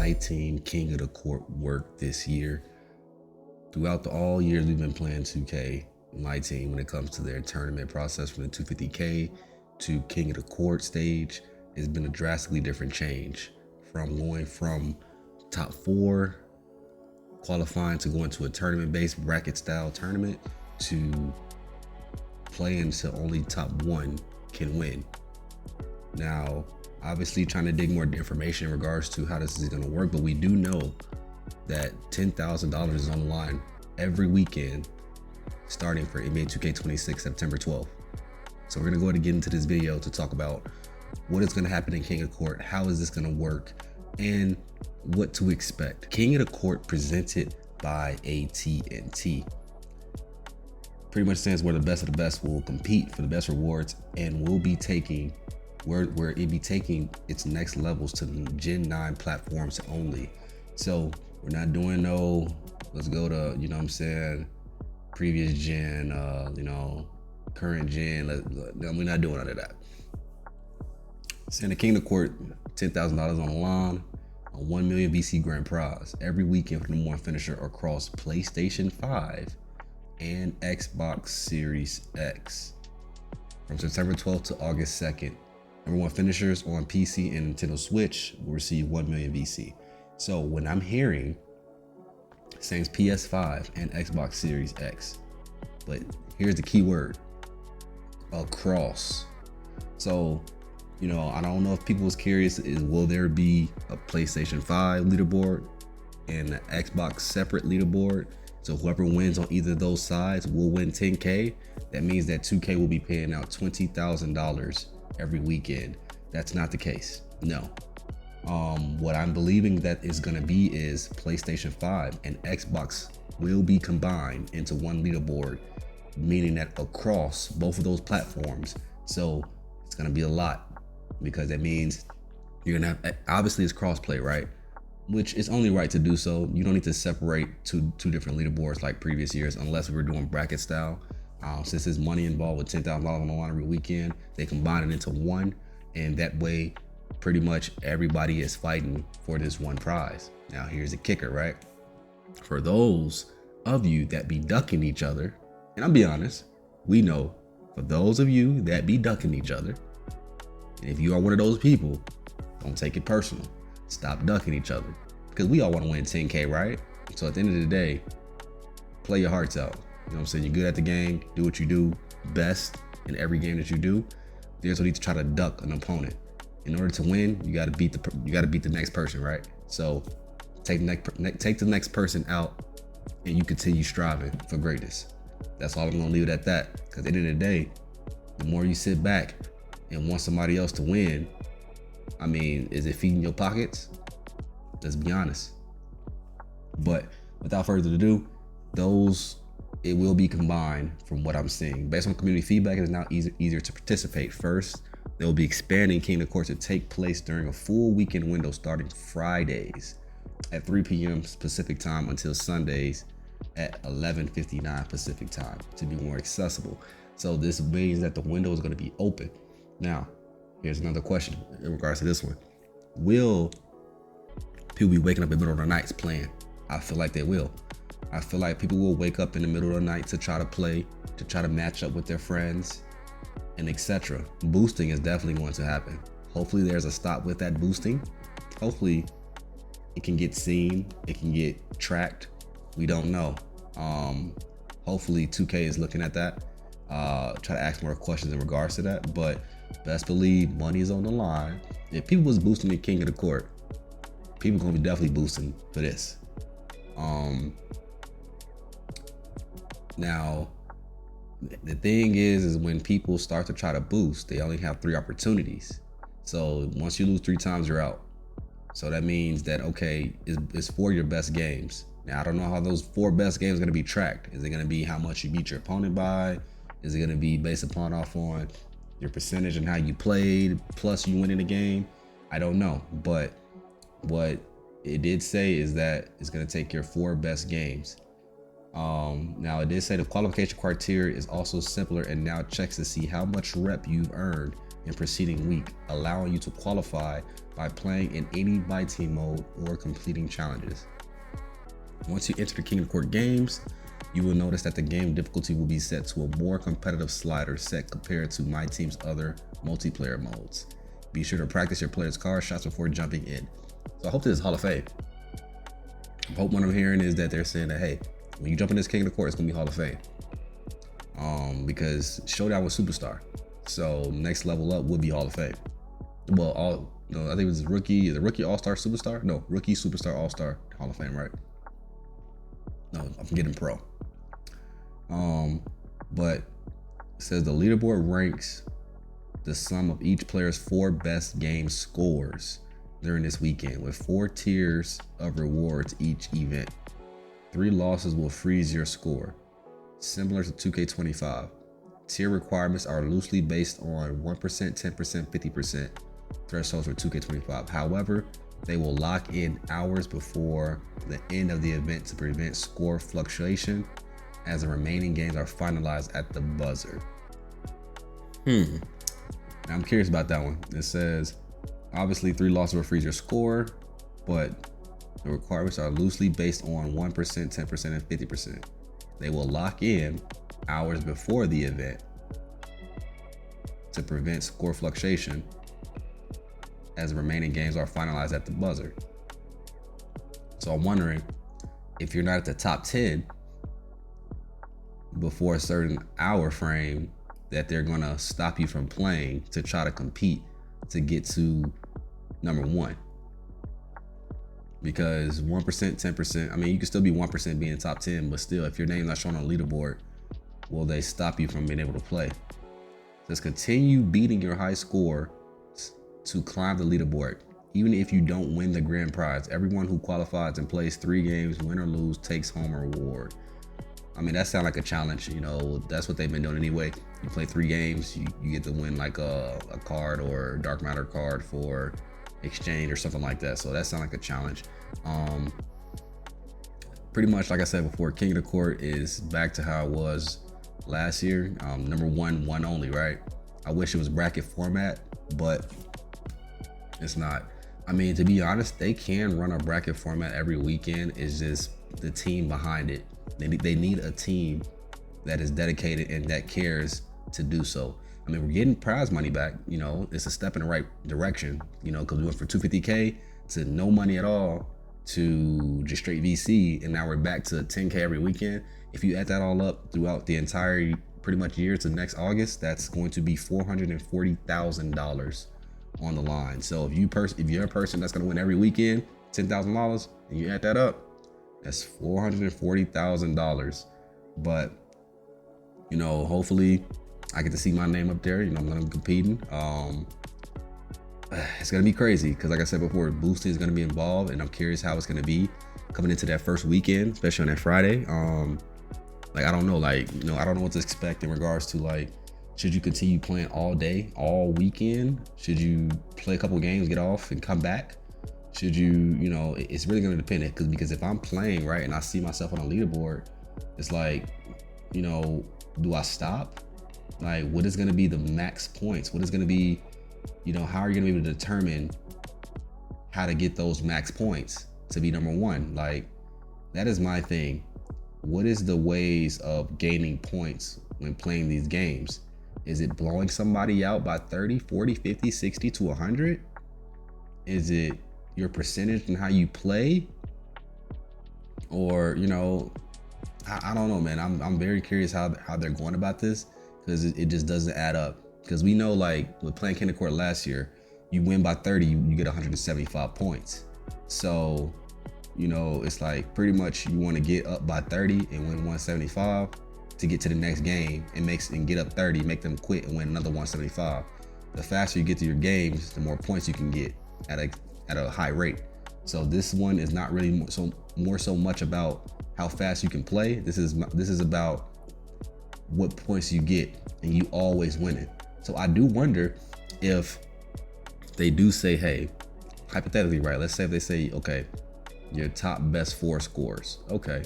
MyTeam King of the Court work this year. Throughout all years we've been playing 2K, MyTeam, when it comes to their tournament process from the 250K to King of the Court stage, it's been a drastically different change. From going from top 4 qualifying to going to a tournament-based bracket style tournament to playing to only top 1 can win. Now, obviously trying to dig more information in regards to how this is going to work, but we do know that $10,000 is on the line every weekend starting for NBA 2K26 September 12th. So we're going to go ahead and get into this video to talk about what is going to happen in King of the Court, how is this going to work, and what to expect. King of the Court presented by AT&T pretty much stands where the best of the best will compete for the best rewards and will be taking where it be taking its next levels to Gen 9 platforms only. So we're not doing no, let's go to, you know what I'm saying, previous gen, current gen. We're not doing none of that. Send the King of the Court, $10,000 on the line, a 1 million VC grand prize every weekend for the number 1 finisher across PlayStation 5 and Xbox Series X. From September 12th to August 2nd, number 1 finishers on PC and Nintendo Switch will receive 1 million VC. So when I'm hearing saying PS5 and Xbox Series X, but here's the key word: across. So, I don't know if people was curious, will there be a PlayStation 5 leaderboard and an Xbox separate leaderboard? So whoever wins on either of those sides will win 10K. That means that 2K will be paying out $20,000 every weekend. That's not the case, no. What I'm believing that is gonna be is PlayStation 5 and Xbox will be combined into one leaderboard, meaning that across both of those platforms. So it's gonna be a lot, because that means you're gonna have, obviously it's crossplay, right? Which is only right to do so. You don't need to separate two different leaderboards like previous years, unless we were doing bracket style. Since there's money involved with $10,000 on the line every weekend, they combine it into one, and that way pretty much everybody is fighting for this one prize. Now here's the kicker, right? For those of you that be ducking each other, and I'll be honest, we know for those of you that be ducking each other, and if you are one of those people, don't take it personal. Stop ducking each other, because we all want to win 10K, right? So at the end of the day, play your hearts out. You know what I'm saying? You're good at the game, do what you do best in every game that you do. There's no need to try to duck an opponent. In order to win, you got to beat the next person, right? So take the next person out, and you continue striving for greatness. That's all I'm gonna leave it at that. Because at the end of the day, the more you sit back and want somebody else to win, I mean, is it feeding your pockets? Let's be honest. But without further ado, it will be combined from what I'm seeing. Based on community feedback, it is now easier to participate. First, they will be expanding King of the Court to take place during a full weekend window starting Fridays at 3 p.m. Pacific time until Sundays at 11:59 Pacific time to be more accessible. So this means that the window is going to be open. Now, here's another question in regards to this one. Will people be waking up in the middle of the nights playing? I feel like they will. I feel like people will wake up in the middle of the night to try to play, to try to match up with their friends, and etc. Boosting is definitely going to happen. Hopefully there's a stop with that boosting. Hopefully it can get seen, it can get tracked. We don't know. Hopefully 2K is looking at that. Try to ask more questions in regards to that, but best believe money is on the line. If people was boosting the King of the Court, people gonna be definitely boosting for this. Now, the thing is when people start to try to boost, they only have 3 opportunities. So once you lose 3 times, you're out. So that means that, okay, it's 4 your best games. Now, I don't know how those 4 best games are gonna be tracked. Is it gonna be how much you beat your opponent by? Is it gonna be based upon on your percentage and how you played, plus you winning the game? I don't know, but what it did say is that it's gonna take your 4 best games. Now it did say the qualification criteria is also simpler and now checks to see how much rep you've earned in preceding week, allowing you to qualify by playing in any MyTeam mode or completing challenges. Once you enter the King of the Court games, you will notice that the game difficulty will be set to a more competitive slider set compared to MyTeam's other multiplayer modes. Be sure to practice your players' card shots before jumping in. So I hope this is Hall of Fame. I hope what I'm hearing is that they're saying that, hey, when you jump in this King of the Court, it's gonna be Hall of Fame. Because Showdown was Superstar. So next level up would be Hall of Fame. Well, I think it was Rookie, the Rookie All-Star Superstar? No, Rookie Superstar All-Star Hall of Fame, right? No, I'm getting Pro. But it says the leaderboard ranks the sum of each player's 4 best game scores during this weekend with 4 tiers of rewards each event. 3 losses will freeze your score, similar to 2K25. Tier requirements are loosely based on 1%, 10%, 50% thresholds for 2K25. However, they will lock in hours before the end of the event to prevent score fluctuation as the remaining games are finalized at the buzzer. Now, I'm curious about that one. It says, obviously 3 losses will freeze your score, but the requirements are loosely based on 1%, 10%, and 50%. They will lock in hours before the event to prevent score fluctuation as the remaining games are finalized at the buzzer. So I'm wondering if you're not at the top 10 before a certain hour frame, that they're gonna stop you from playing to try to compete to get to number 1. Because 1%, 10%, I mean, you can still be 1% being top 10, but still, if your name's not shown on the leaderboard, will they stop you from being able to play? It says continue beating your high score to climb the leaderboard. Even if you don't win the grand prize, everyone who qualifies and plays 3 games, win or lose, takes home a reward. I mean, that sounds like a challenge, you know, that's what they've been doing anyway. You play 3 games, you get to win like a card or dark matter card for exchange or something like that. So that sounds like a challenge. Pretty much, like I said before, King of the Court is back to how it was last year. Number 1 only, right? I wish it was bracket format, but it's not. I mean, to be honest, they can run a bracket format every weekend. It's just the team behind it. They need a team that is dedicated and that cares to do so. I mean, we're getting prize money back, you know, it's a step in the right direction, you know, because we went from 250K to no money at all to just straight VC, and now we're back to 10K every weekend. If you add that all up throughout the entire pretty much year to next August, that's going to be $440,000 on the line. So if you're a person that's going to win every weekend $10,000 and you add that up, that's $440,000. But you know, hopefully I get to see my name up there. You know, I'm gonna be competing. It's gonna be crazy because, like I said before, boosting is gonna be involved, and I'm curious how it's gonna be coming into that first weekend, especially on that Friday. Like I don't know, like, you know, I don't know what to expect in regards to, like, should you continue playing all day, all weekend? Should you play a couple games, get off, and come back? Should you, you know, it's really gonna depend, because if I'm playing right and I see myself on a leaderboard, it's like, you know, do I stop? Like, what is gonna be the max points? What is gonna be, you know, how are you gonna be able to determine how to get those max points to be number 1? Like, that is my thing. What is the ways of gaining points when playing these games? Is it blowing somebody out by 30, 40, 50, 60 to 100? Is it your percentage and how you play? Or, you know, I don't know, man. I'm very curious how they're going about this, because it just doesn't add up. Because we know, like, with playing King of the Court last year, you win by 30, you get 175 points. So, you know, it's like pretty much you want to get up by 30 and win 175 to get to the next game and get up 30, make them quit and win another 175. The faster you get to your games, the more points you can get at a high rate. So this one is not really more so much about how fast you can play. This is about what points you get, and you always winning. So I do wonder if they do say, hey, hypothetically, right? Let's say if they say, okay, your top best 4 scores. Okay,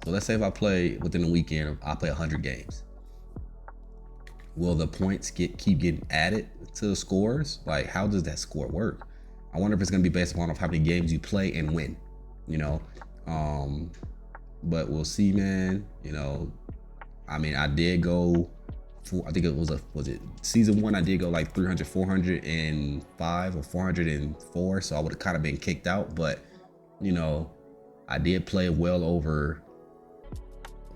so let's say if I play within a weekend, I play 100 games. Will the points keep getting added to the scores? Like, how does that score work? I wonder if it's gonna be based upon how many games you play and win, you know. But we'll see, man. You know, I mean, I did go for, I think it was it season 1? I did go like 300, 405 or 404, so I would have kind of been kicked out. But you know, I did play well over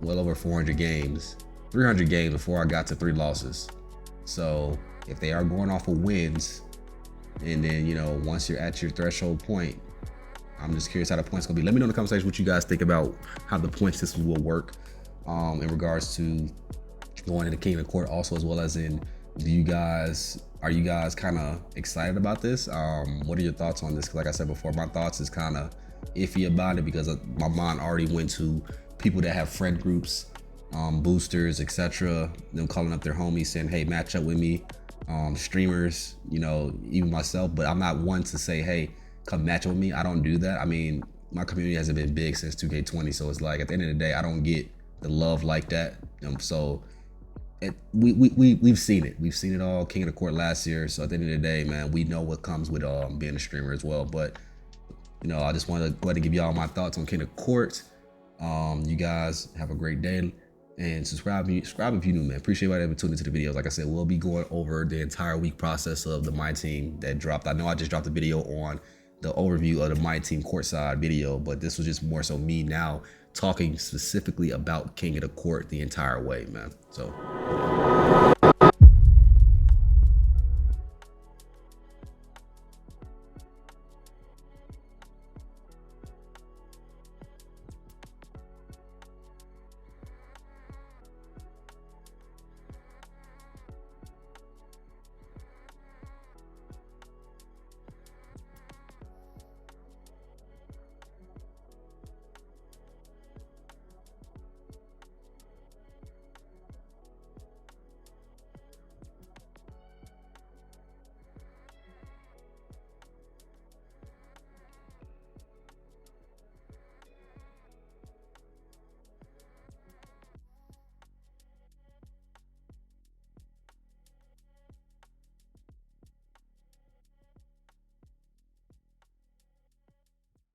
400 games, 300 games before I got to 3 losses. So if they are going off of wins, and then, you know, once you're at your threshold point, I'm just curious how the points gonna be. Let me know in the comment section what you guys think about how the point system will work in regards to going into King of the Court, also, as well as in, are you guys kind of excited about this? What are your thoughts on this? 'Cause like I said before, my thoughts is kind of iffy about it because my mind already went to people that have friend groups, boosters, etc. Them calling up their homies saying, hey, match up with me. Streamers, you know, even myself, but I'm not one to say, hey, come match up with me. I don't do that. I mean, my community hasn't been big since 2K20, so it's like at the end of the day, I don't get the love like that. So we've seen it. We've seen it all. King of the Court last year. So at the end of the day, man, we know what comes with being a streamer as well. But you know, I just want to go ahead and give y'all my thoughts on King of the Court. You guys have a great day. And subscribe if you're new, man. Appreciate everybody tuning into the videos. Like I said, we'll be going over the entire week process of the MyTeam that dropped. I know I just dropped a video on the overview of the MyTeam courtside video, but this was just more so me now talking specifically about King of the Court the entire way, man. So